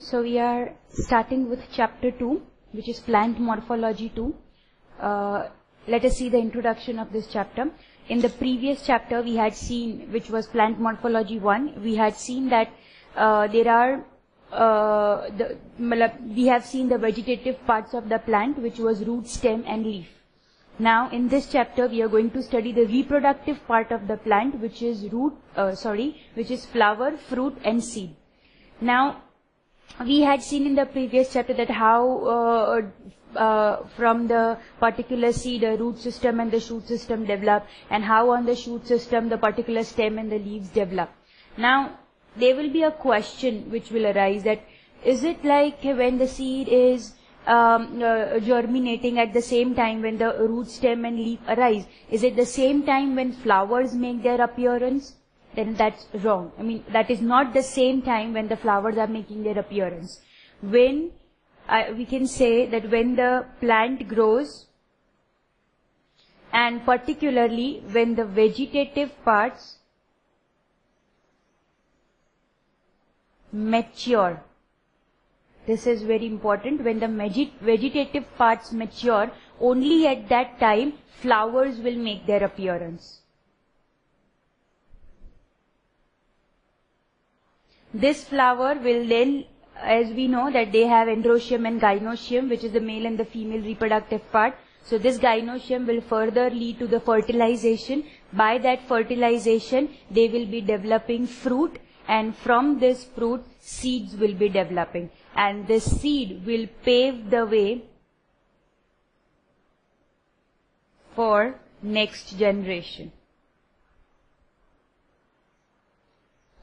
So we are starting with chapter 2, which is plant morphology 2. Let us see the introduction of this chapter. In the previous chapter we had seen, which was plant morphology 1, we had seen that we have seen the vegetative parts of the plant, which was root, stem and leaf. Now in this chapter we are going to study the reproductive part of the plant, which is which is flower, fruit and seed. Now we had seen in the previous chapter that how from the particular seed a root system and the shoot system develop, and how on the shoot system the particular stem and the leaves develop. Now there will be a question which will arise, that is it like when the seed is germinating at the same time when the root, stem and leaf arise, is it the same time when flowers make their appearance? Then that's wrong. I mean, that is not the same time when the flowers are making their appearance. When we can say that when the plant grows, and particularly when the vegetative parts mature. This is very important. When the vegetative parts mature, only at that time flowers will make their appearance. This flower will then, as we know that they have androecium and gynoecium, which is the male and the female reproductive part. So this gynoecium will further lead to the fertilization. By that fertilization, they will be developing fruit, and from this fruit, seeds will be developing. And this seed will pave the way for next generation.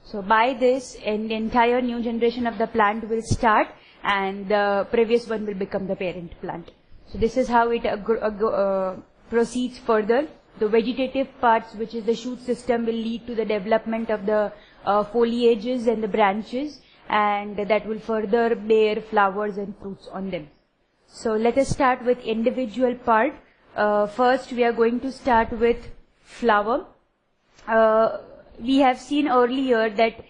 So by this, an entire new generation of the plant will start, and the previous one will become the parent plant. So this is how it proceeds further. The vegetative parts, which is the shoot system, will lead to the development of the foliages and the branches, and that will further bear flowers and fruits on them. So let us start with individual part. First we are going to start with flower. We have seen earlier that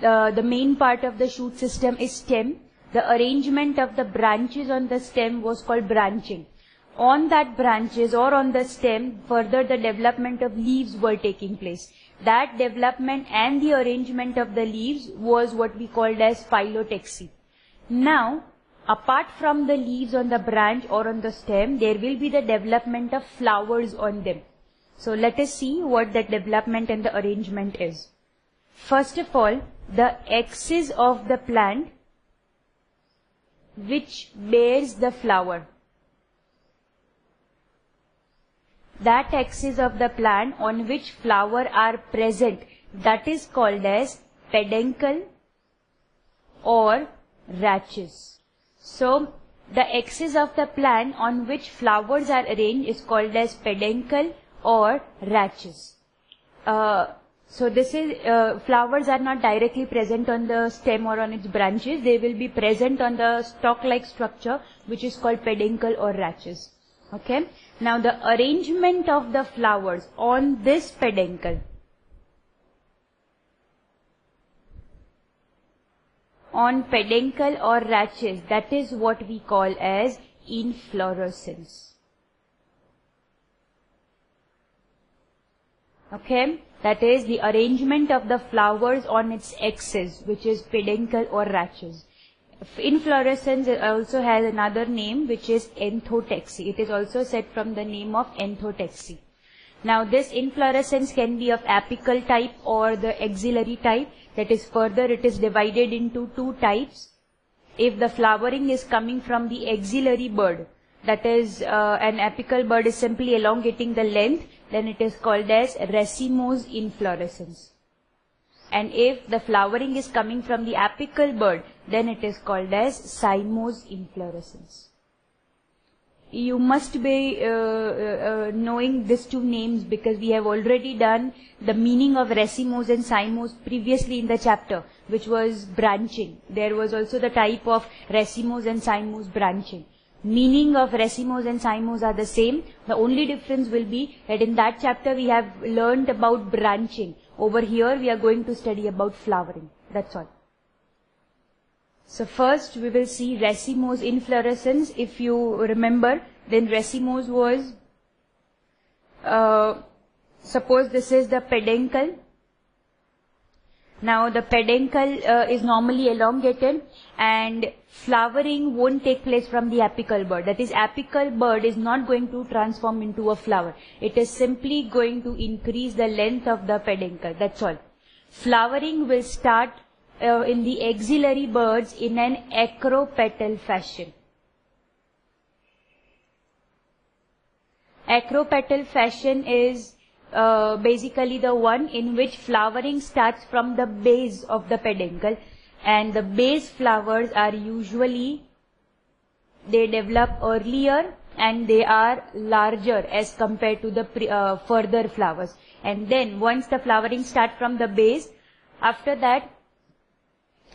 the main part of the shoot system is stem. The arrangement of the branches on the stem was called branching. On that branches or on the stem, further the development of leaves were taking place. That development and the arrangement of the leaves was what we called as phyllotaxy. Now, apart from the leaves on the branch or on the stem, there will be the development of flowers on them. So let us see what that development and the arrangement is. First of all, the axis of the plant which bears the flower. That axis of the plant on which flower are present, that is called as peduncle or rachis. So the axis of the plant on which flowers are arranged is called as peduncle or rachis. So this is flowers are not directly present on the stem or on its branches. They will be present on the stalk-like structure, which is called peduncle or rachis. Okay. Now the arrangement of the flowers on this peduncle, on peduncle or rachis, that is what we call as inflorescence. Okay, that is the arrangement of the flowers on its axis, which is peduncle or rachis. Inflorescence also has another name, which is enthotaxy. It is also said from the name of enthotaxy. Now this inflorescence can be of apical type or the axillary type. That is, further it is divided into two types. If the flowering is coming from the axillary bud, that is an apical bud is simply elongating the length, then it is called as racemose inflorescence. And if the flowering is coming from the apical bud, then it is called as cymose inflorescence. You must be knowing these two names, because we have already done the meaning of racemose and cymose previously in the chapter, which was branching. There was also the type of racemose and cymose branching. Meaning of racemose and cymose are the same. The only difference will be that in that chapter we have learned about branching. Over here we are going to study about flowering. That's all. So first we will see racemose inflorescence. If you remember, then racemose was, suppose this is the peduncle. Now the peduncle is normally elongated, and flowering won't take place from the apical bud. That is, apical bud is not going to transform into a flower. It is simply going to increase the length of the peduncle. That's all. Flowering will start in the axillary buds in an acropetal fashion. Acropetal fashion is basically the one in which flowering starts from the base of the peduncle, and the base flowers are usually, they develop earlier and they are larger as compared to the further flowers. And then once the flowering starts from the base, after that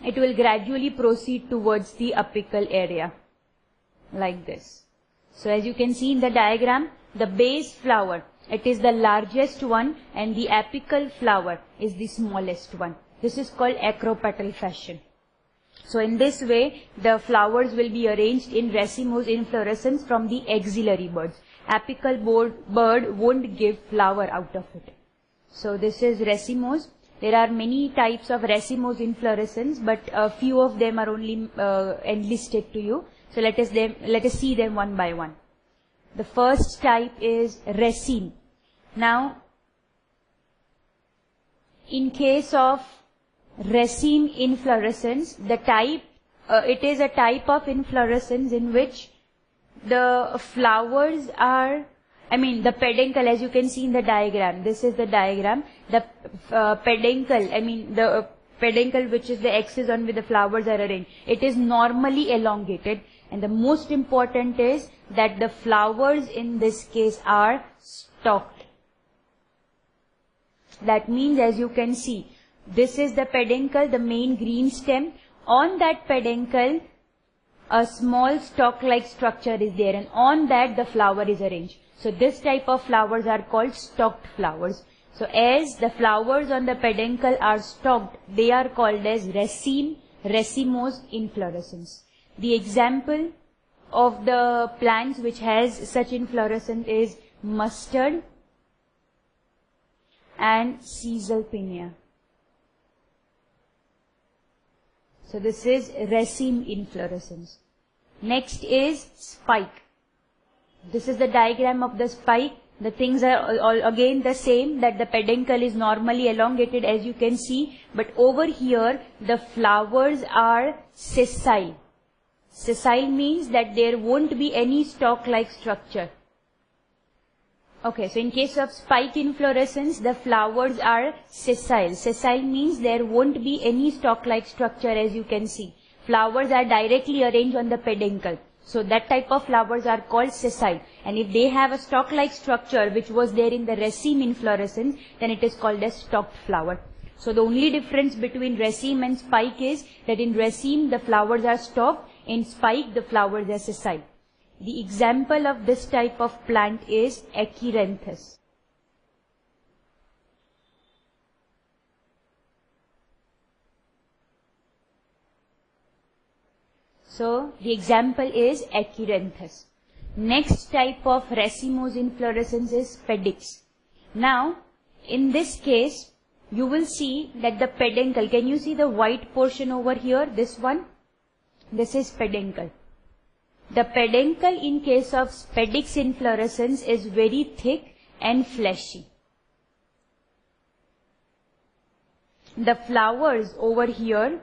it will gradually proceed towards the apical area like this. So as you can see in the diagram, the base flower, it is the largest one, and the apical flower is the smallest one. This is called acropetal fashion. So in this way, the flowers will be arranged in racemose inflorescence from the axillary buds. Apical bud won't give flower out of it. So this is racemose. There are many types of racemose inflorescence, but a few of them are only enlisted to you. So let us see them one by one. The first type is raceme. Now, in case of raceme inflorescence, the type, it is a type of inflorescence in which the flowers are, the peduncle, as you can see in the diagram, this is the diagram, the peduncle, the peduncle which is the axis on which the flowers are arranged, it is normally elongated, and the most important is that the flowers in this case are stalked. That means, as you can see, this is the peduncle, the main green stem. On that peduncle, a small stalk-like structure is there, and on that the flower is arranged. So this type of flowers are called stalked flowers. So as the flowers on the peduncle are stalked, they are called as raceme, racemose inflorescence. The example of the plants which has such inflorescence is mustard and caesalpinia. So this is raceme inflorescence. Next is spike. This is the diagram of the spike. The things are all again the same, that the peduncle is normally elongated, as you can see, but over here the flowers are sessile. Sessile means that there won't be any stalk-like structure. Okay, so in case of spike inflorescence, the flowers are sessile. Sessile means there won't be any stalk-like structure, as you can see. Flowers are directly arranged on the peduncle. So that type of flowers are called sessile. And if they have a stalk-like structure which was there in the raceme inflorescence, then it is called as stalked flower. So the only difference between raceme and spike is that in raceme the flowers are stalked, in spike the flowers are sessile. The example of this type of plant is Acheranthus. So the example is Acheranthus. Next type of racemose inflorescence is Pedix. Now, in this case, you will see that the peduncle, can you see the white portion over here, this one? This is peduncle. The peduncle in case of Pedix inflorescence is very thick and fleshy. The flowers over here,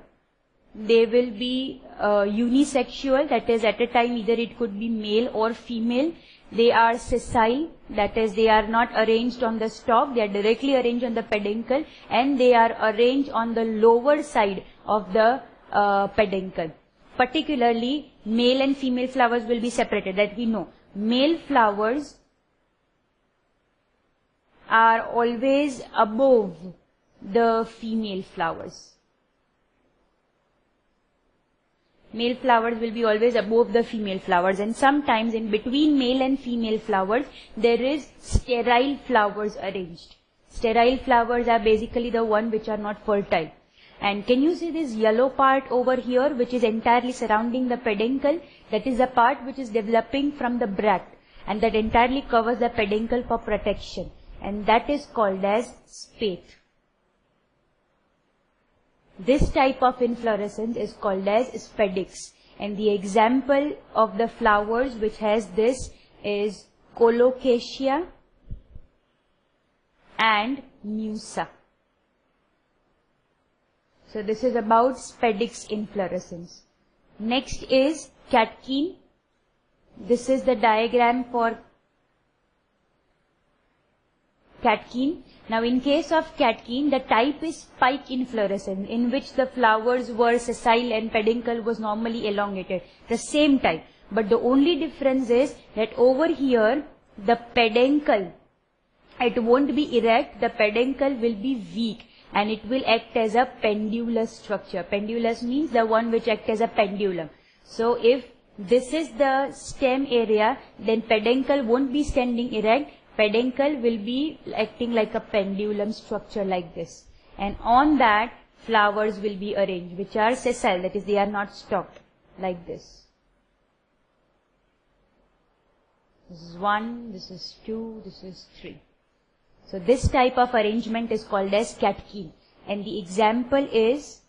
they will be unisexual, that is at a time either it could be male or female. They are sessile, that is they are not arranged on the stalk, they are directly arranged on the peduncle, and they are arranged on the lower side of the peduncle. Particularly, male and female flowers will be separated, that we know. Male flowers are always above the female flowers. Male flowers will be always above the female flowers, and sometimes in between male and female flowers there is sterile flowers arranged. Sterile flowers are basically the one which are not fertile. And can you see this yellow part over here which is entirely surrounding the peduncle? That is the part which is developing from the bract, and that entirely covers the peduncle for protection, and that is called as spathe. This type of inflorescence is called as spadix, and the example of the flowers which has this is colocasia and musa. So this is about spadix inflorescence. Next is catkin. This is the diagram for catkin. Now in case of catkin, the type is spike inflorescence, in which the flowers were sessile and peduncle was normally elongated. The same type. But the only difference is that over here, the peduncle, it won't be erect, the peduncle will be weak, and it will act as a pendulous structure. Pendulous means the one which acts as a pendulum. So if this is the stem area, then peduncle won't be standing erect, peduncle will be acting like a pendulum structure like this. And on that, flowers will be arranged, which are sessile, that is, they are not stalked, like this. This is 1, this is 2, this is 3. So this type of arrangement is called as catkin. And the example is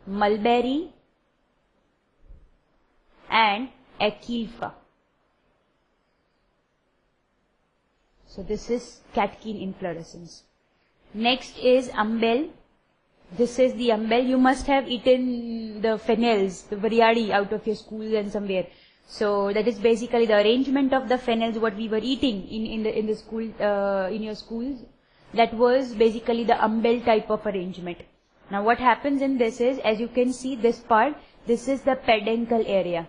mulberry and achilfa. So this is catkin inflorescence. Next is umbel. This is the umbel. You must have eaten the fennels, the variadi out of your school and somewhere. So that is basically the arrangement of the fennels what we were eating in the school, in your schools. That was basically the umbel type of arrangement. Now what happens in this is, as you can see this part, this is the peduncle area.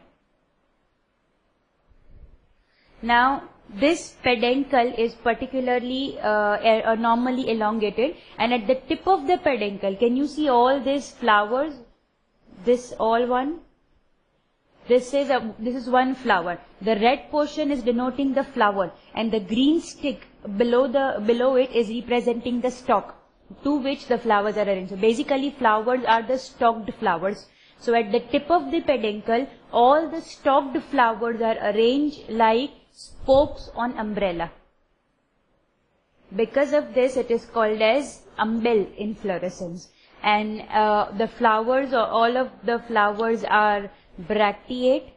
Now this peduncle is particularly normally elongated, and at the tip of the peduncle, can you see all these flowers? This all one. This is one flower. The red portion is denoting the flower, and the green stick below it is representing the stalk to which the flowers are arranged. So basically flowers are the stalked flowers. So at the tip of the peduncle, all the stalked flowers are arranged like spokes on umbrella. Because of this, it is called as umbel inflorescence. And the flowers, or all of the flowers, are bracteate.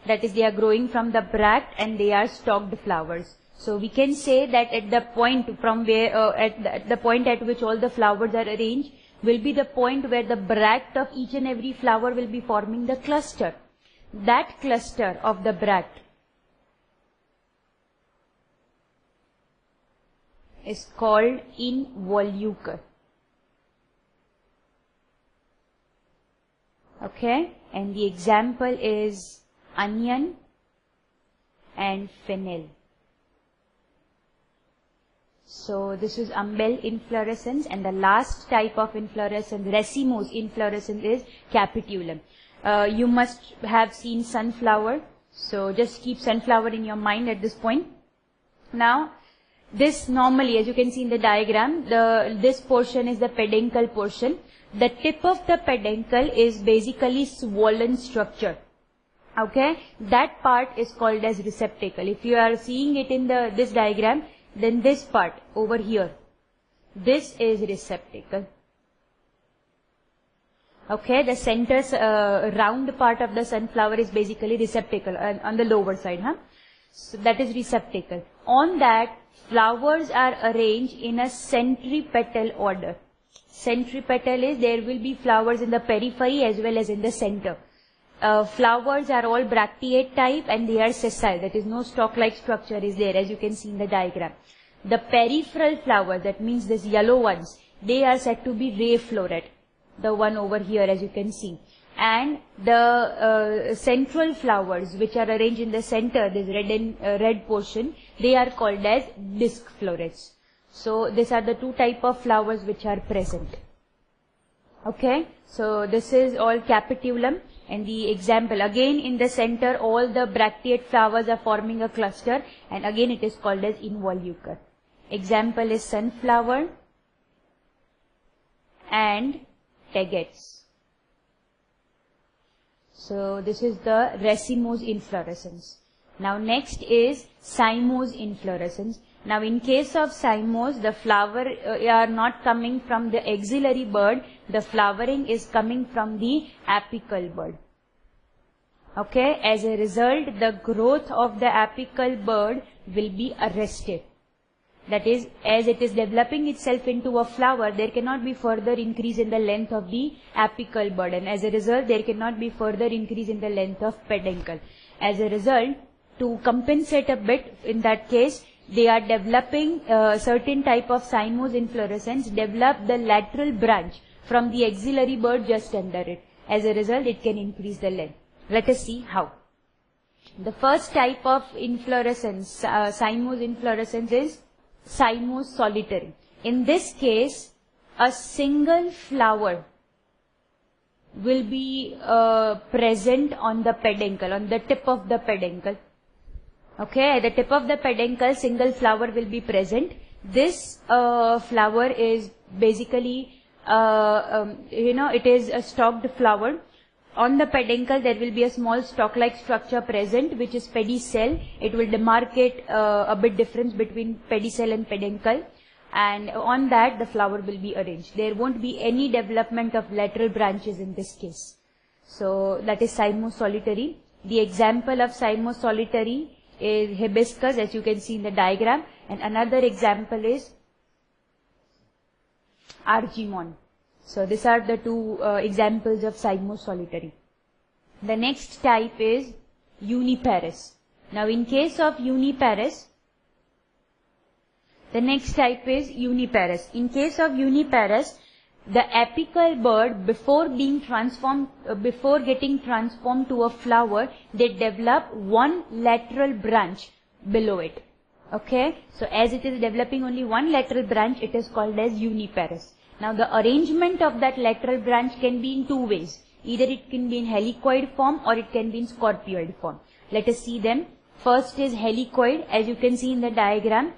That is, they are growing from the bract and they are stalked flowers. So we can say that at the point from where, at the point at which all the flowers are arranged, will be the point where the bract of each and every flower will be forming the cluster. That cluster of the bract is called involucre. Okay, and the example is onion and fennel. So this is umbel inflorescence, and the last type of inflorescence, racemose inflorescence, is capitulum. You must have seen sunflower, so just keep sunflower in your mind at this point. Now, this normally, as you can see in the diagram, this portion is the peduncle portion. The tip of the peduncle is basically swollen structure. Okay, that part is called as receptacle. If you are seeing it in this diagram, then this part over here, this is receptacle. Okay, the center round part of the sunflower is basically receptacle on the lower side, huh? So that is receptacle. On that, flowers are arranged in a centripetal order. Centripetal is, there will be flowers in the periphery as well as in the center. Flowers are all bracteate type and they are sessile. That is, no stalk-like structure is there, as you can see in the diagram. The peripheral flowers, that means these yellow ones, they are said to be ray floret. The one over here, as you can see. And the central flowers, which are arranged in the center, this red portion, they are called as disc florets. So these are the two type of flowers which are present. Okay, so this is all capitulum, and the example, again in the center all the bracteate flowers are forming a cluster, and again it is called as involucre. Example is sunflower and tegates. So this is the racemose inflorescence. Now next is cymose inflorescence. Now in case of cymose, the flower are not coming from the axillary bud, the flowering is coming from the apical bud. Okay, as a result, the growth of the apical bud will be arrested. That is, as it is developing itself into a flower, there cannot be further increase in the length of the apical bud, and as a result, there cannot be further increase in the length of peduncle. As a result, to compensate a bit, in that case, they are developing certain type of cymose inflorescence, develop the lateral branch from the axillary bud just under it. As a result, it can increase the length. Let us see how. The first type of inflorescence, cymose inflorescence, is cymose solitary. In this case, a single flower will be present on the peduncle, on the tip of the peduncle. Okay, at the tip of the peduncle, single flower will be present. This flower is basically, it is a stalked flower. On the peduncle, there will be a small stalk-like structure present, which is pedicel. It will demarcate a bit difference between pedicel and peduncle. And on that, the flower will be arranged. There won't be any development of lateral branches in this case. So that is cymose solitary. The example of cymose solitary is hibiscus, as you can see in the diagram. And another example is argemone. So these are the two examples of cymose solitary. The next type is uniparis. Now in case of uniparis, the next type is uniparis. In case of uniparis, the apical bud, before being transformed, before getting transformed to a flower, they develop one lateral branch below it. Okay, so as it is developing only one lateral branch, it is called as uniparis. Now the arrangement of that lateral branch can be in two ways. Either it can be in helicoid form or it can be in scorpioid form. Let us see them. First is helicoid. As you can see in the diagram,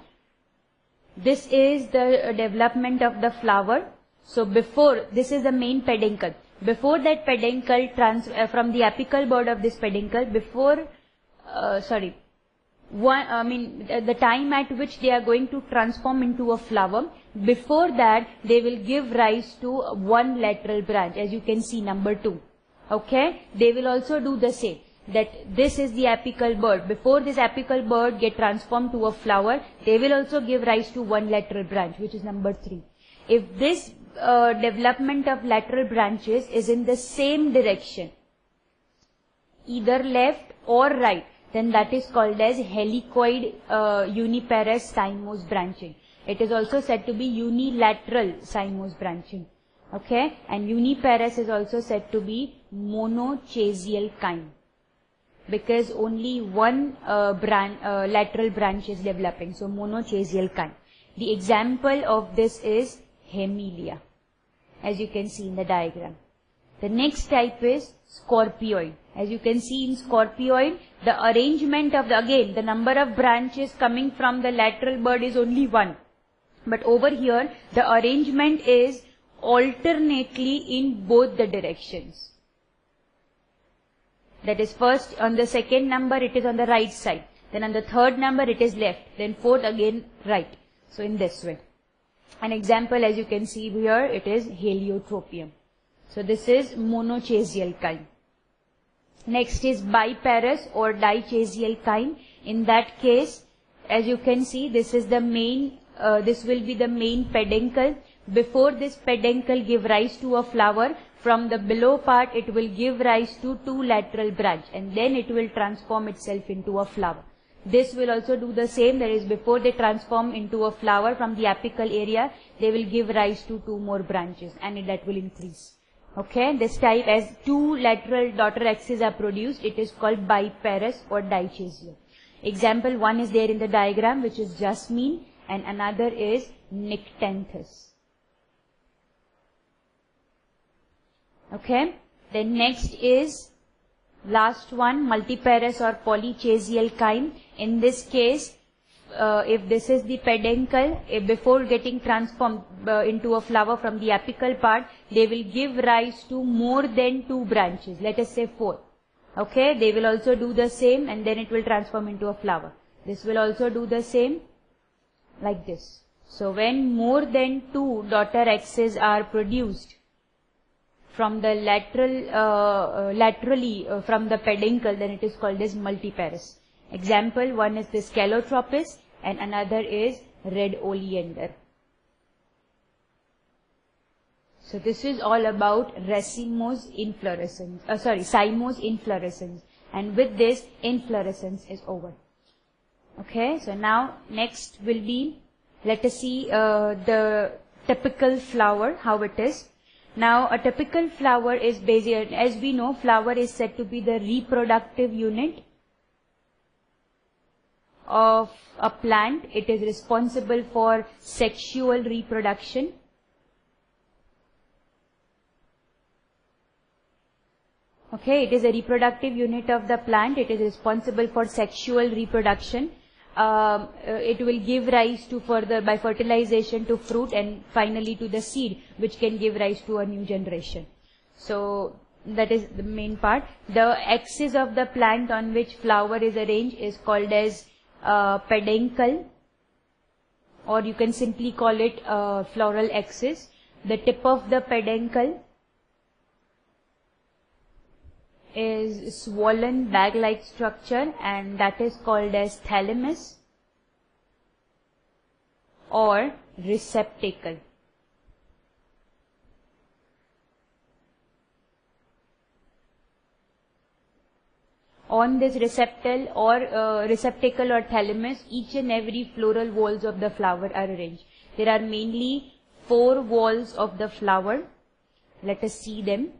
this is the development of the flower. So before, this is the main peduncle. Before that peduncle, from the apical bud of this peduncle, the time at which they are going to transform into a flower, before that they will give rise to one lateral branch, as you can see, number 2. Okay, they will also do the same, that this is the apical bud. Before this apical bud get transformed to a flower, they will also give rise to one lateral branch, which is number 3. If this development of lateral branches is in the same direction, either left or right, then that is called as helicoid uniparous cymose branching. It is also said to be unilateral cymose branching. Okay, and uniparous is also said to be monochasial kind, because only one lateral branch is developing. So monochasial kind. The example of this is Hemilia, as you can see in the diagram. The next type is scorpioid. As you can see in scorpioid, the arrangement of the number of branches coming from the lateral bud is only one. But over here, the arrangement is alternately in both the directions. That is, first on the second number it is on the right side. Then on the third number it is left. Then fourth again right. So in this way. An example, as you can see here, it is heliotropium. So this is monochasial kind. Next is biparous or dichasial kind. In that case, as you can see, this is the main, this will be the main peduncle. Before this peduncle give rise to a flower, from the below part it will give rise to two lateral branch, and then it will transform itself into a flower. This will also do the same, that is, before they transform into a flower from the apical area, they will give rise to two more branches, and that will increase. Okay, this type, as two lateral daughter axes are produced, it is called biparous or dichasial. Example 1 is there in the diagram, which is jasmine, and another is nyctanthus. Okay, then next is last one, multiparous or polychasial kind. In this case, this is the peduncle, before getting transformed into a flower from the apical part, they will give rise to more than 2 branches. Let us say 4. Okay, they will also do the same, and then it will transform into a flower. This will also do the same, like this. So when more than 2 daughter axes are produced from the laterally from the peduncle, then it is called as multiparous. Example, one is this calotropis and another is red oleander. So this is all about racemose inflorescence, cymose inflorescence, and with this inflorescence is over. Okay, so now next will be, let us see the typical flower, how it is. Now a typical flower is basically, as we know, flower is said to be the reproductive unit of a plant. It is responsible for sexual reproduction. Okay, it is a reproductive unit of the plant. It is responsible for sexual reproduction. It will give rise to further by fertilization to fruit and finally to the seed, which can give rise to a new generation. So that is the main part. The axis of the plant on which flower is arranged is called as peduncle, or you can simply call it floral axis. The tip of the peduncle is swollen bag-like structure, and that is called as thalamus or receptacle. On this receptacle or thalamus, each and every floral walls of the flower are arranged. There are mainly 4 walls of the flower. Let us see them.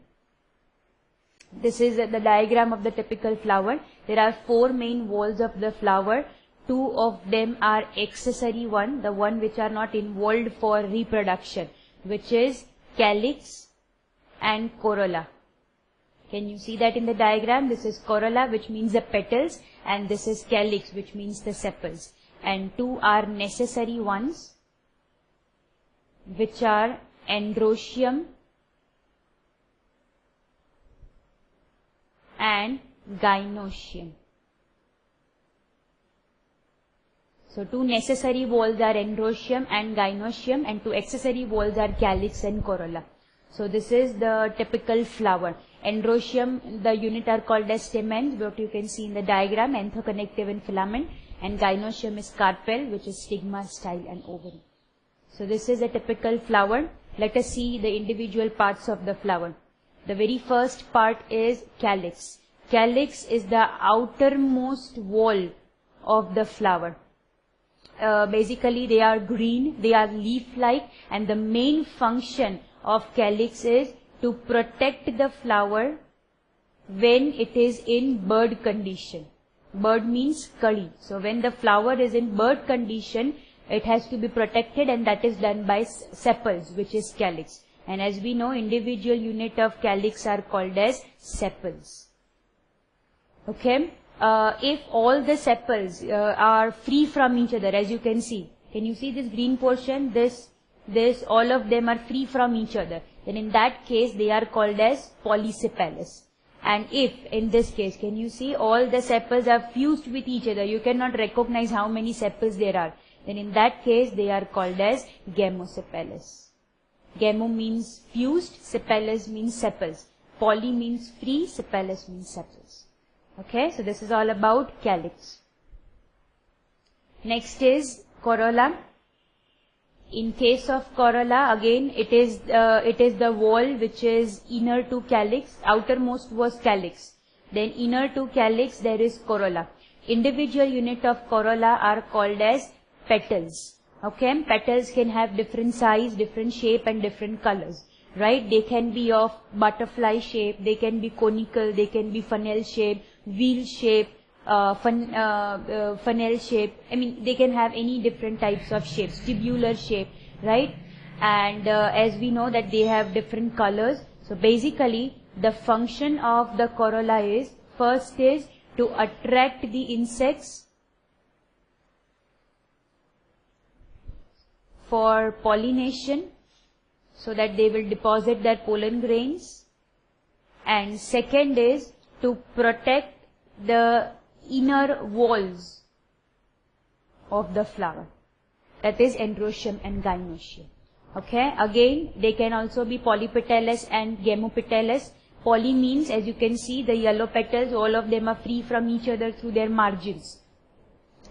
This is the diagram of the typical flower. There are 4 main walls of the flower. 2 of them are accessory one, the one which are not involved for reproduction, which is calyx and corolla. Can you see that in the diagram? This is corolla, which means the petals, and this is calyx, which means the sepals. And 2 are necessary ones, which are androecium and gynoecium. So 2 necessary walls are androecium and gynoecium, and 2 accessory walls are calyx and corolla. So this is the typical flower. Androecium, the unit are called as stamens, what you can see in the diagram, anthoconnective and filament, and gynoecium is carpel, which is stigma, style and ovary. So this is a typical flower. Let us see the individual parts of the flower. The very first part is calyx. Calyx is the outermost wall of the flower. Basically they are green, they are leaf-like, and the main function of calyx is to protect the flower when it is in bud condition. Bud means kali. So when the flower is in bud condition, it has to be protected, and that is done by sepals, which is calyx. And as we know, individual unit of calyx are called as sepals. Okay. If all the sepals are free from each other, as you can see you see this green portion, this all of them are free from each other, then in that case they are called as polysepalous. And if in this case, can you see all the sepals are fused with each other, you cannot recognize how many sepals there are, then in that case they are called as gamosepalous. Gamo means fused, sepalous means sepals. Poly means free, sepalous means sepals. Okay, so this is all about calyx. Next is corolla. In case of corolla, again it is the wall which is inner to calyx. Outermost was calyx. Then inner to calyx there is corolla. Individual unit of corolla are called as petals. Okay, petals can have different size, different shape and different colors. Right? They can be of butterfly shape, they can be conical, they can be funnel shape, wheel shape, funnel shape. I mean, they can have any different types of shapes, tubular shape, right? And as we know that they have different colors. So basically, the function of the corolla is, first is to attract the insects for pollination, so that they will deposit their pollen grains. And second is to protect the inner walls of the flower. That is androecium and gynoecium. Okay, again they can also be polypetalous and gamopetalous. Poly means, as you can see, the yellow petals, all of them are free from each other through their margins.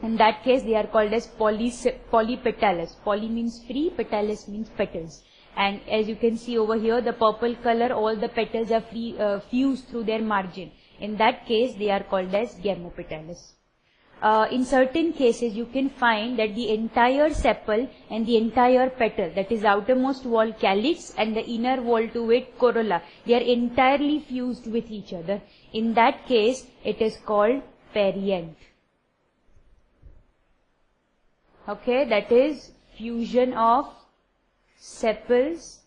In that case they are called as polypetalous. Poly means free, petalous means petals. And as you can see over here, the purple color, all the petals are free, fused through their margin. In that case they are called as gamopetalous. In certain cases you can find that the entire sepal and the entire petal, that is outermost wall calyx and the inner wall to it corolla, they are entirely fused with each other. In that case it is called perianth. Okay, that is fusion of sepals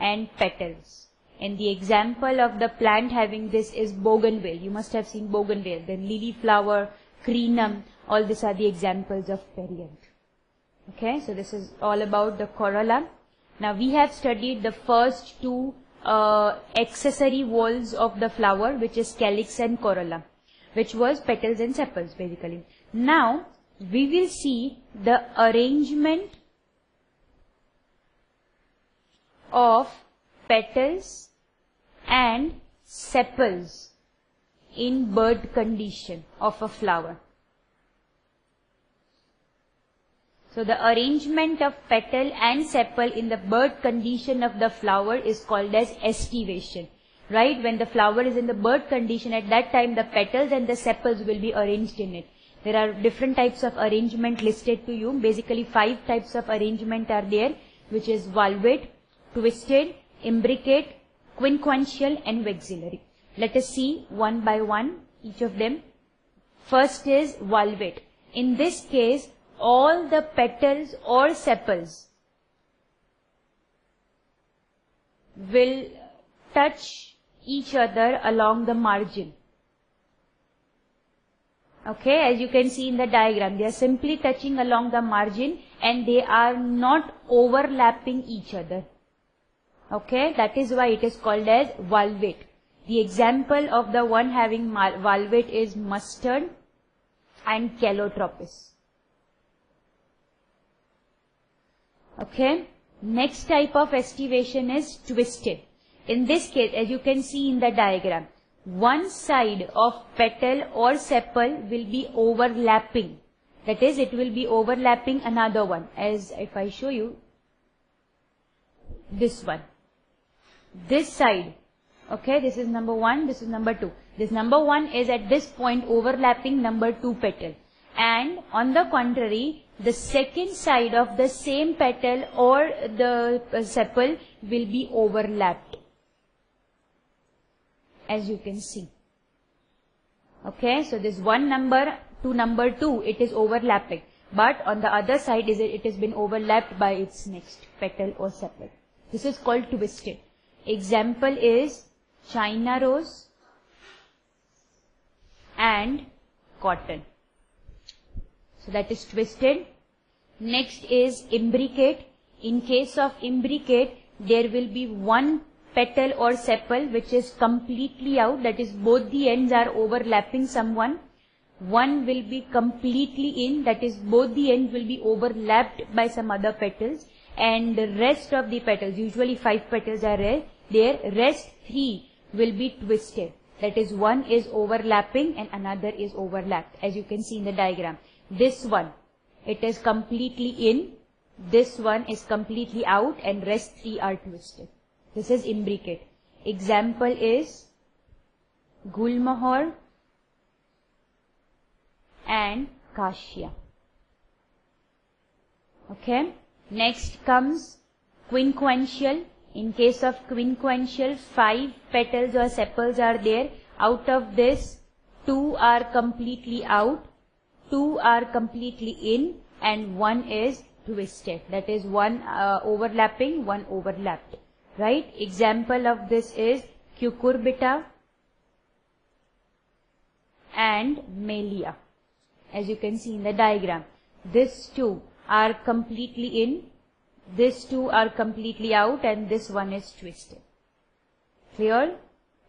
and petals. And the example of the plant having this is bougainville. You must have seen bougainville, then lily flower, crenum, all these are the examples of perianth. Okay, so this is all about the corolla. Now we have studied the first two accessory walls of the flower, which is calyx and corolla, which was petals and sepals basically. Now we will see the arrangement of petals and sepals in bud condition of a flower. So the arrangement of petal and sepal in the bud condition of the flower is called as estivation. Right? When the flower is in the bud condition, at that time the petals and the sepals will be arranged in it. There are different types of arrangement listed to you. Basically 5 types of arrangement are there, which is valvate, twisted, imbricate, quinquential and vexillary. Let us see one by one each of them. First is valvate. In this case, all the petals or sepals will touch each other along the margin. Okay, as you can see in the diagram, they are simply touching along the margin and they are not overlapping each other. Okay, that is why it is called as valvate. The example of the one having valvate is mustard and calotropis. Okay, next type of estivation is twisted. In this case, as you can see in the diagram, one side of petal or sepal will be overlapping. That is, it will be overlapping another one. As if I show you this one, this side. Okay, this is number 1, this is number 2. This number 1 is at this point overlapping number 2 petal. And on the contrary, the second side of the same petal or the sepal will be overlapped, as you can see. Okay, so this one number to number 2, it is overlapping. But on the other side, it has been overlapped by its next petal or sepal. This is called twisted. Example is China rose and cotton. So that is twisted. Next is imbricate. In case of imbricate, there will be one petal or sepal which is completely out. That is, both the ends are overlapping someone. One will be completely in. That is, both the ends will be overlapped by some other petals. And the rest of the petals, usually 5 petals are there. Rest 3 will be twisted. That is, one is overlapping and another is overlapped, as you can see in the diagram. This one, it is completely in. This one is completely out and rest 3 are twisted. This is imbricate. Example is Gulmohar and Cassia. Okay. Next comes quinquential. In case of quinquential, 5 petals or sepals are there. Out of this, 2 are completely out, 2 are completely in, and 1 is twisted. That is, 1 overlapping, 1 overlapped. Right? Example of this is cucurbita and Melia. As you can see in the diagram, these 2 are completely in, These two are completely out and this one is twisted. Clear?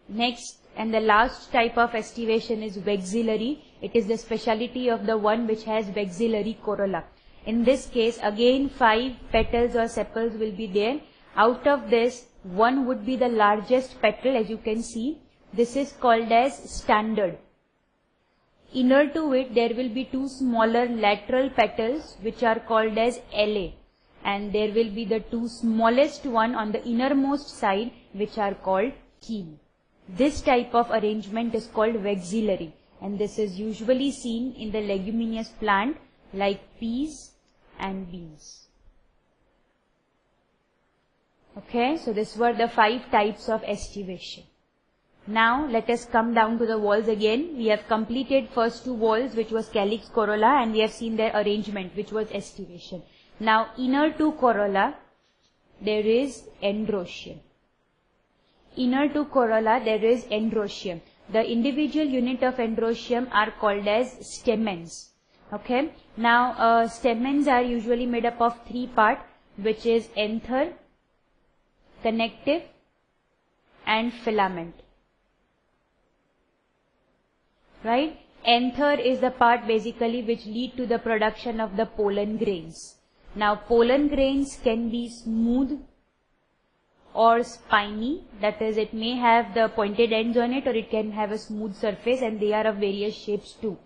Next and the last type of estivation is vexillary. It is the speciality of the one which has vexillary corolla. In this case, again 5 petals or sepals will be there. Out of this, one would be the largest petal, as you can see. This is called as standard. Inner to it, there will be 2 smaller lateral petals which are called as LA. And there will be the 2 smallest one on the innermost side which are called keel. This type of arrangement is called vexillary, and this is usually seen in the leguminous plant like peas and beans. Okay, so these were the 5 types of estivation. Now let us come down to the walls again. We have completed first 2 walls, which was calyx corolla, and we have seen their arrangement, which was estivation. Now inner to corolla, there is androecium. Inner to corolla, there is androecium. The individual unit of androecium are called as stamens. Okay. Now stamens are usually made up of 3 parts, which is anther, connective and filament. Right? Anther is the part basically which lead to the production of the pollen grains. Now pollen grains can be smooth or spiny, that is, it may have the pointed ends on it or it can have a smooth surface, and they are of various shapes too.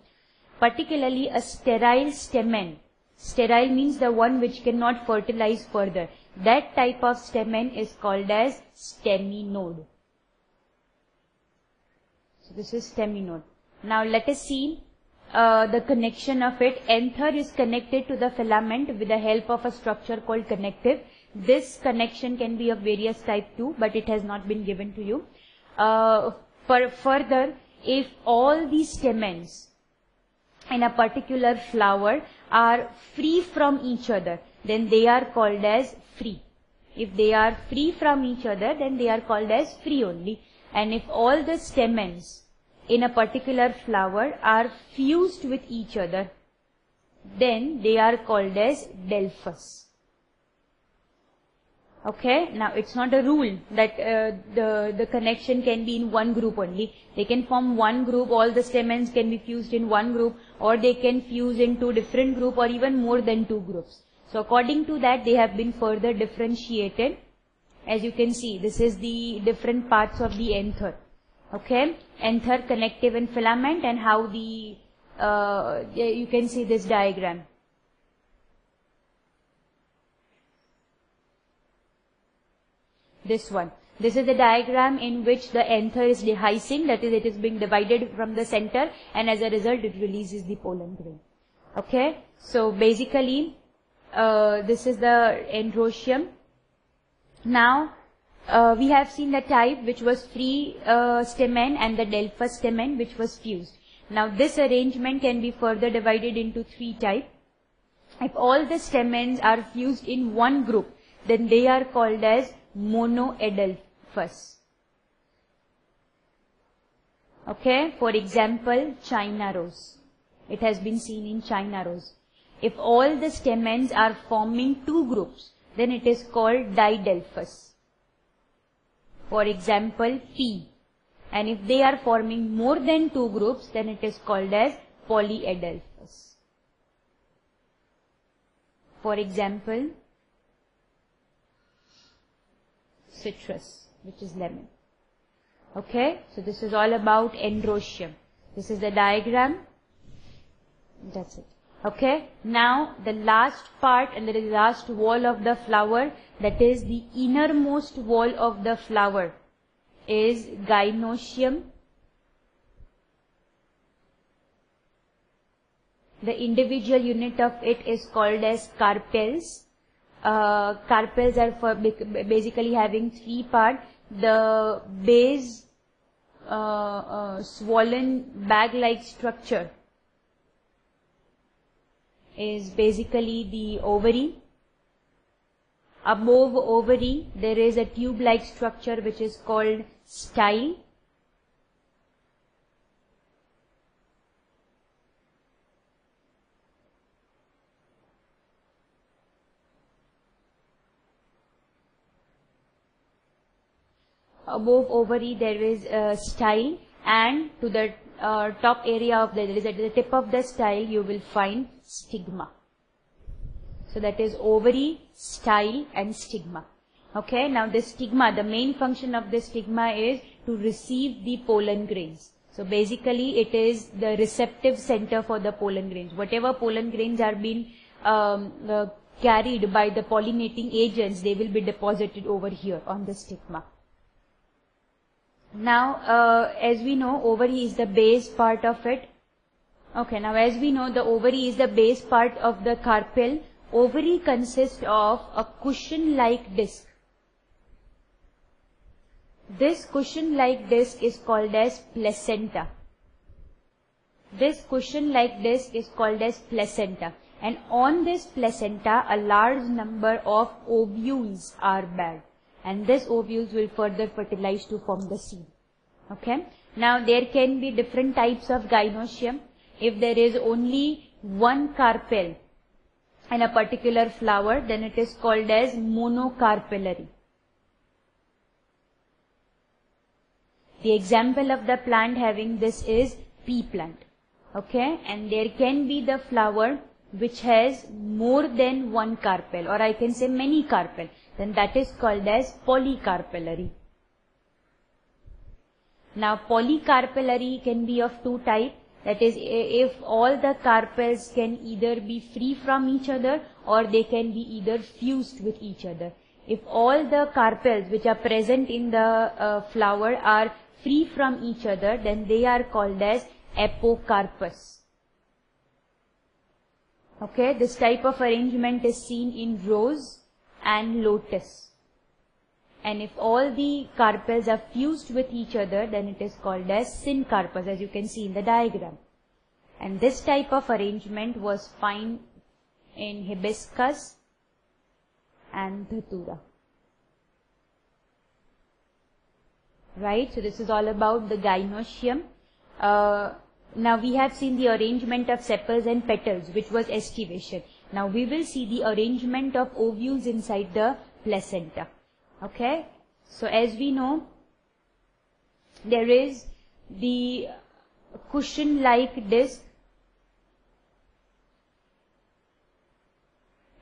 Particularly a sterile stamen. Sterile means the one which cannot fertilize further. That type of stamen is called as staminode. So this is staminode. Now let us see the connection of it. Anther is connected to the filament with the help of a structure called connective. This connection can be of various type too, but it has not been given to you. Further, if all these stamens in a particular flower are free from each other, then they are called as free. If they are free from each other, then they are called as free only. And if all the stamens in a particular flower are fused with each other, then they are called as delphus. Okay, now it's not a rule that the connection can be in one group only. They can form one group, all the stamens can be fused in one group, or they can fuse in 2 different groups or even more than 2 groups. So according to that, they have been further differentiated. As you can see, this is the different parts of the anther. Okay, anther, connective and filament, and how the, you can see this diagram. This one. This is the diagram in which the anther is dehiscing, that is, it is being divided from the center, and as a result it releases the pollen grain. Okay, so basically this is the androecium. Now we have seen the type which was free stamen and the delphus stamen which was fused. Now this arrangement can be further divided into 3 types. If all the stamens are fused in one group, then they are called as monoadelphous. Okay, for example, China rose. It has been seen in China rose. If all the stamens are forming 2 groups, then it is called didelphous. For example, pea. And if they are forming more than 2 groups, then it is called as polyadelphous. For example, citrus, which is lemon. Okay, so this is all about androecium. This is the diagram. That's it. Okay, now the last part and the last wall of the flower, that is the innermost wall of the flower, is gynoecium. The individual unit of it is called as carpels. Carpels are for basically having 3 parts. The base swollen bag-like structure is basically the ovary. Above ovary there is a tube-like structure which is called style. above ovary there is a style, and to the top area of the, at the tip of the style you will find stigma. So that is ovary, style and stigma. Okay, now the stigma, the main function of the stigma is to receive the pollen grains. So basically it is the receptive center for the pollen grains. Whatever pollen grains are being carried by the pollinating agents, they will be deposited over here on the stigma. Now as we know, ovary is the base part of it. Okay, now as we know, the ovary is the base part of the carpel. Ovary consists of a cushion-like disc. This cushion-like disc is called as placenta. This cushion-like disc is called as placenta. And on this placenta, a large number of ovules are bared. And these ovules will further fertilize to form the seed. Okay. Now there can be different types of gynoecium. If there is only one carpel in a particular flower, then it is called as monocarpellary. The example of the plant having this is pea plant. Okay, and there can be the flower which has more than one carpel, or I can say many carpel, then that is called as polycarpellary. Now polycarpellary can be of two types, that is if all the carpels can either be free from each other or they can be either fused with each other. If all the carpels which are present in the flower are free from each other, then they are called as apocarpous. Okay, this type of arrangement is seen in rose and lotus. And if all the carpels are fused with each other, then it is called as syncarpous, as you can see in the diagram. And this type of arrangement was found in hibiscus and dhatura. Right, so this is all about the gynoecium. Now we have seen the arrangement of sepals and petals, which was estivation. Now we will see the arrangement of ovules inside the placenta. Okay, so as we know, there is the cushion-like disc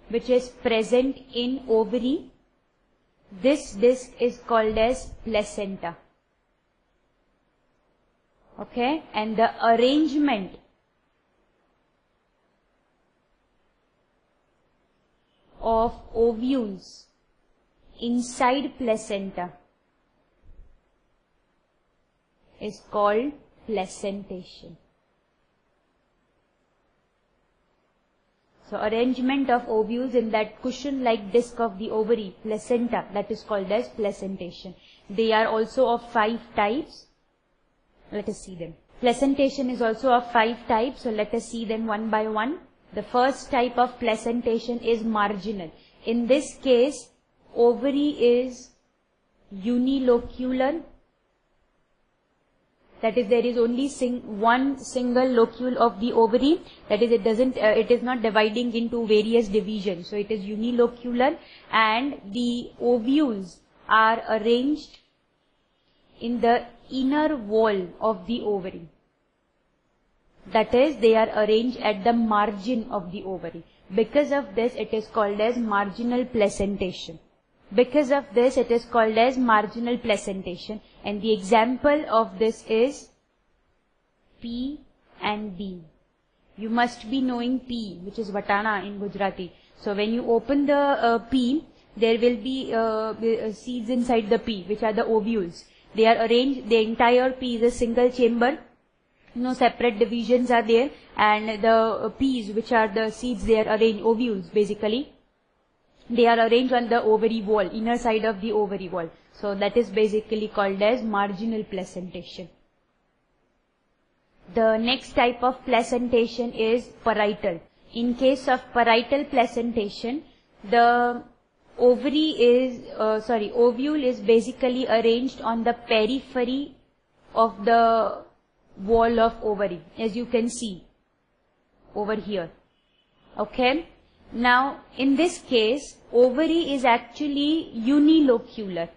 which is present in ovary. This disc is called as placenta. Okay, and the arrangement of ovules inside placenta is called placentation. So arrangement of ovules in that cushion-like disc of the ovary, placenta, that is called as placentation. They are also of 5 types. Let us see them. Placentation is also of 5 types, so let us see them one by one. The first type of placentation is marginal. In this case, ovary is unilocular. That is, there is only one single locule of the ovary. That is, it is not dividing into various divisions. So it is unilocular, and the ovules are arranged in the inner wall of the ovary. That is, they are arranged at the margin of the ovary. Because of this, it is called as marginal placentation. Because of this, it is called as marginal placentation. And the example of this is P and B. You must be knowing P, which is Vatana in Gujarati. So when you open the P, there will be seeds inside the P, which are the ovules. They are arranged, the entire P is a single chamber. No separate divisions are there, and the peas, which are the seeds, they are arranged, ovules basically. They are arranged on the ovary wall, inner side of the ovary wall. So that is basically called as marginal placentation. The next type of placentation is parietal. In case of parietal placentation, the ovary is, ovule is basically arranged on the periphery of the wall of ovary, as you can see over here. Okay. Now, in this case, ovary is actually unilocular.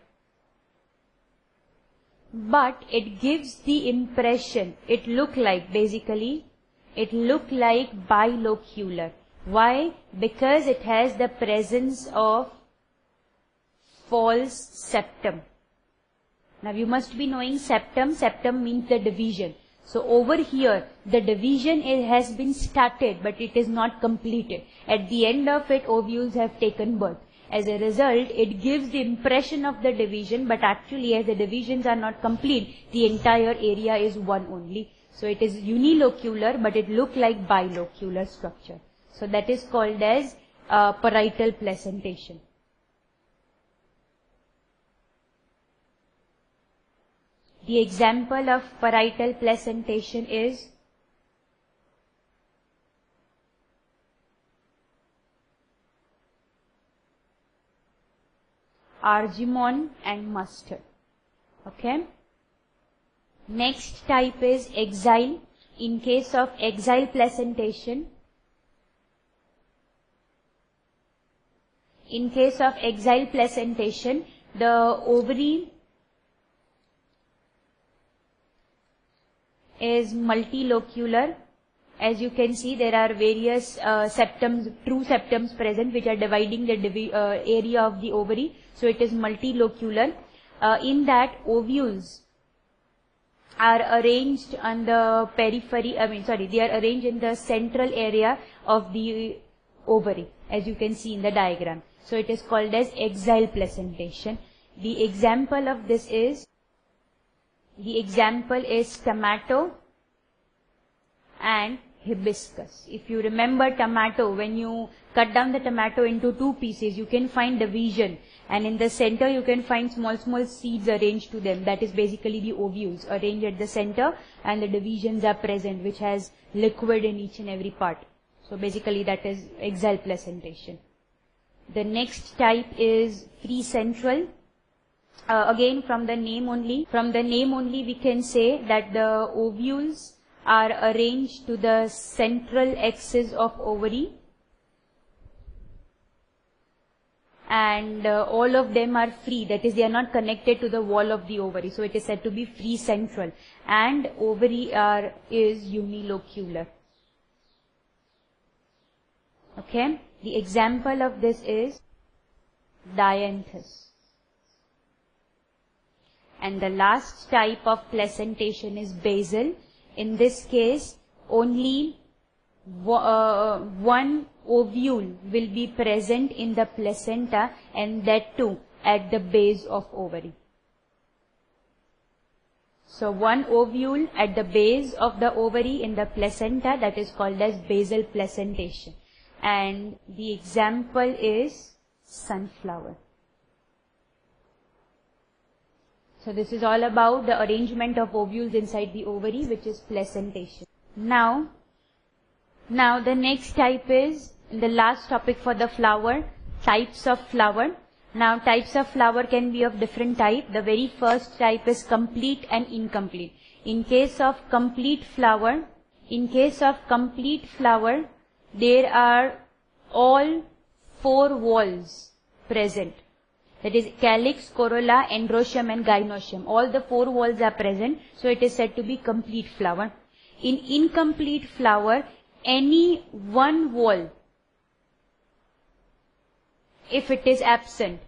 but it gives the impression, it look like bilocular. Why? Because it has the presence of false septum. Now you must be knowing septum. Septum means the division. So over here, the division has been started, but it is not completed. At the end of it, ovules have taken birth. As a result, it gives the impression of the division, but actually as the divisions are not complete, the entire area is one only. So it is unilocular, but it looks like bilocular structure. So that is called as parietal placentation. The example of parietal placentation is argemone and mustard. Okay. Next type is exile. In case of exile placentation, the ovary is multilocular. As you can see, there are various septums, true septums present, which are dividing the area of the ovary. So it is multilocular. In that, ovules are arranged on the periphery, they are arranged in the central area of the ovary, as you can see in the diagram. So it is called as exile placentation. The example of this is, tomato and hibiscus. If you remember tomato, when you cut down the tomato into two pieces, you can find division, and in the center you can find small seeds arranged to them. That is basically the ovules arranged at the center, and the divisions are present, which has liquid in each and every part. So basically that is exile placentation. The next type is free central. Again, from the name only we can say that the ovules are arranged to the central axis of ovary, and all of them are free, that is, they are not connected to the wall of the ovary, so it is said to be free central, and ovary is unilocular. Okay, the example of this is dianthus. And the last type of placentation is basal. In this case, only one ovule will be present in the placenta, and that too at the base of ovary. So one ovule at the base of the ovary in the placenta, that is called as basal placentation. And the example is sunflower. So this is all about the arrangement of ovules inside the ovary, which is placentation. Now the next type is the last topic for the flower, types of flower. Now types of flower can be of different type. The very first type is complete and incomplete. In case of complete flower, there are all four walls present. That is calyx, corolla, androecium and gynoecium. All the four walls are present, so it is said to be complete flower. In incomplete flower, any one wall, if it is absent,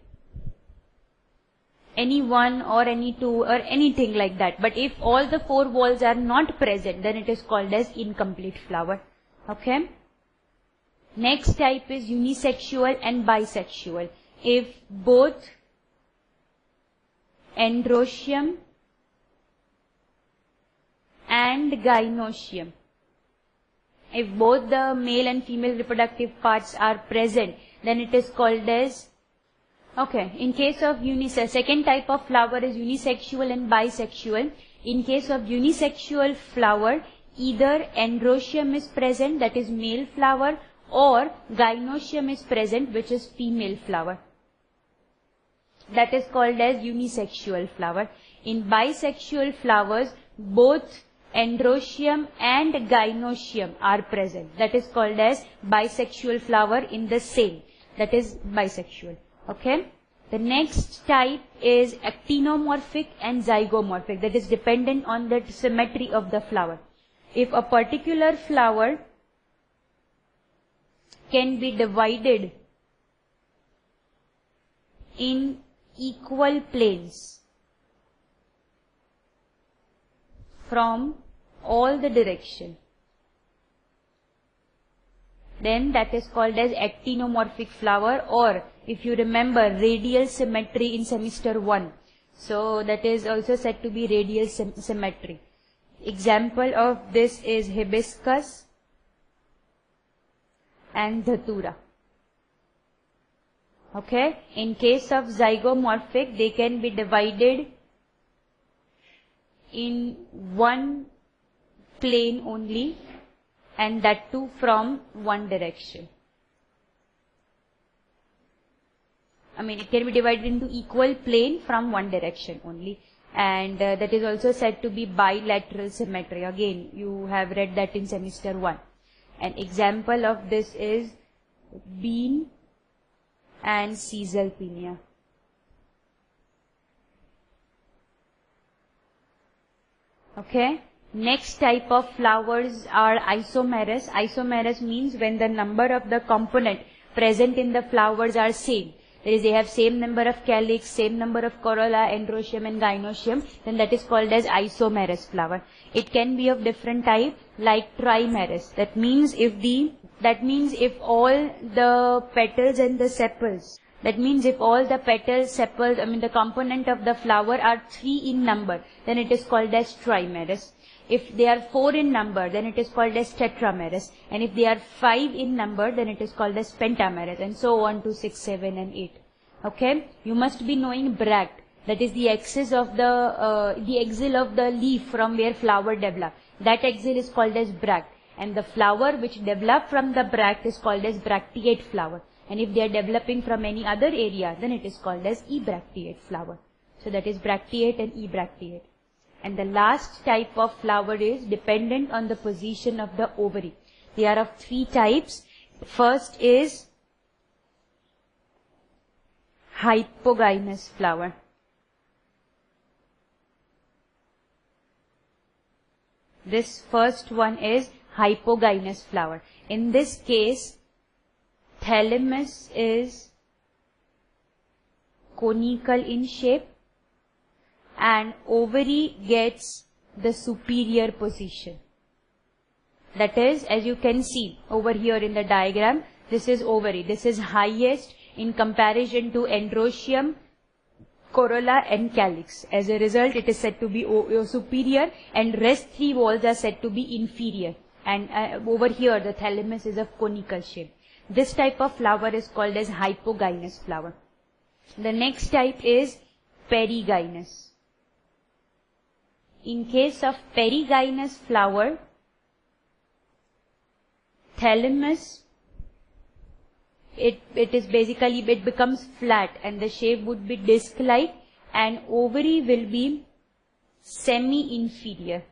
any one or any two or anything like that, but if all the four walls are not present, then it is called as incomplete flower. Okay. Next type is unisexual and bisexual. If both androecium and gynoecium, if both the male and female reproductive parts are present, then it is called as, okay, in case of second type of flower is unisexual and bisexual. In case of unisexual flower, either androecium is present, that is male flower, or gynoecium is present, which is female flower. That is called as unisexual flower. In bisexual flowers, both androecium and gynoecium are present. That is called as bisexual flower in the same. That is bisexual. Okay. The next type is actinomorphic and zygomorphic, that is dependent on the symmetry of the flower. If a particular flower can be divided in equal planes from all the direction, then that is called as actinomorphic flower, or if you remember radial symmetry in semester 1. So that is also said to be radial symmetry. Example of this is hibiscus and dhatura. Okay. In case of zygomorphic, they can be divided in one plane only, and that too from one direction. I mean, it can be divided into equal plane from one direction only, and that is also said to be bilateral symmetry. Again, you have read that in semester 1. An example of this is bean and caesalpinia. Okay. Next type of flowers are isomerous. Isomerous means when the number of the component present in the flowers are same. That is, they have same number of calyx, same number of corolla, androecium and gynoecium, then that is called as isomerous flower. It can be of different type, like trimerous. That means if all the petals and the sepals, the component of the flower are 3 in number, then it is called as trimerous. If they are 4 in number, then it is called as tetramerous. And if they are 5 in number, then it is called as pentamerous, and so on to 6, 7 and 8. Okay. You must be knowing bract. That is the axis of the axil of the leaf from where flower develop. That axil is called as bract. And the flower which develop from the bract is called as bracteate flower. And if they are developing from any other area, then it is called as ebracteate flower. So that is bracteate and ebracteate. And the last type of flower is dependent on the position of the ovary. They are of 3 types. First is hypogynous flower. This first one is hypogynous flower. In this case, thalamus is conical in shape, and ovary gets the superior position. That is, as you can see over here in the diagram, this is ovary. This is highest in comparison to androecium, corolla and calyx. As a result, it is said to be superior, and rest 3 walls are said to be inferior. And over here, the thalamus is of conical shape. This type of flower is called as hypogynous flower. The next type is perigynous. In case of perigynous flower, thalamus, it becomes flat and the shape would be disc-like, and ovary will be semi-inferior.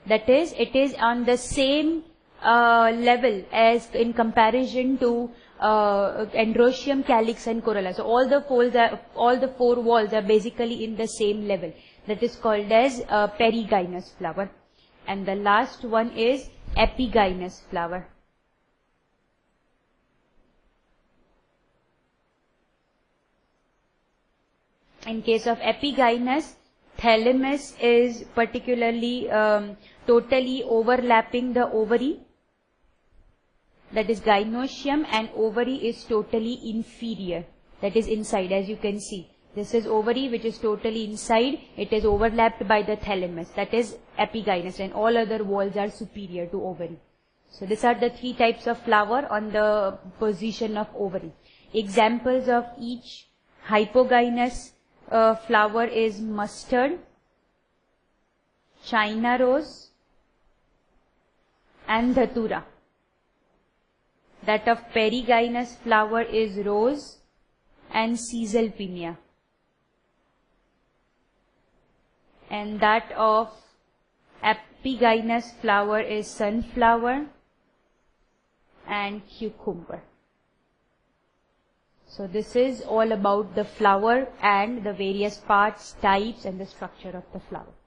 That is, it is on the same level as in comparison to androecium, calyx and corolla. So all the 4 walls are basically in the same level. That is called as perigynous flower. And the last one is epigynous flower. In case of epigynous, thalamus is particularly totally overlapping the ovary. That is gynoecium, and ovary is totally inferior. That is inside, as you can see. This is ovary which is totally inside. It is overlapped by the thalamus. That is epigynous, and all other walls are superior to ovary. So these are the 3 types of flower on the position of ovary. Examples of each hypogynous flower is mustard, China rose and dhatura. That of perigynous flower is rose and caesalpinia. And that of epigynous flower is sunflower and cucumber. So this is all about the flower and the various parts, types and the structure of the flower.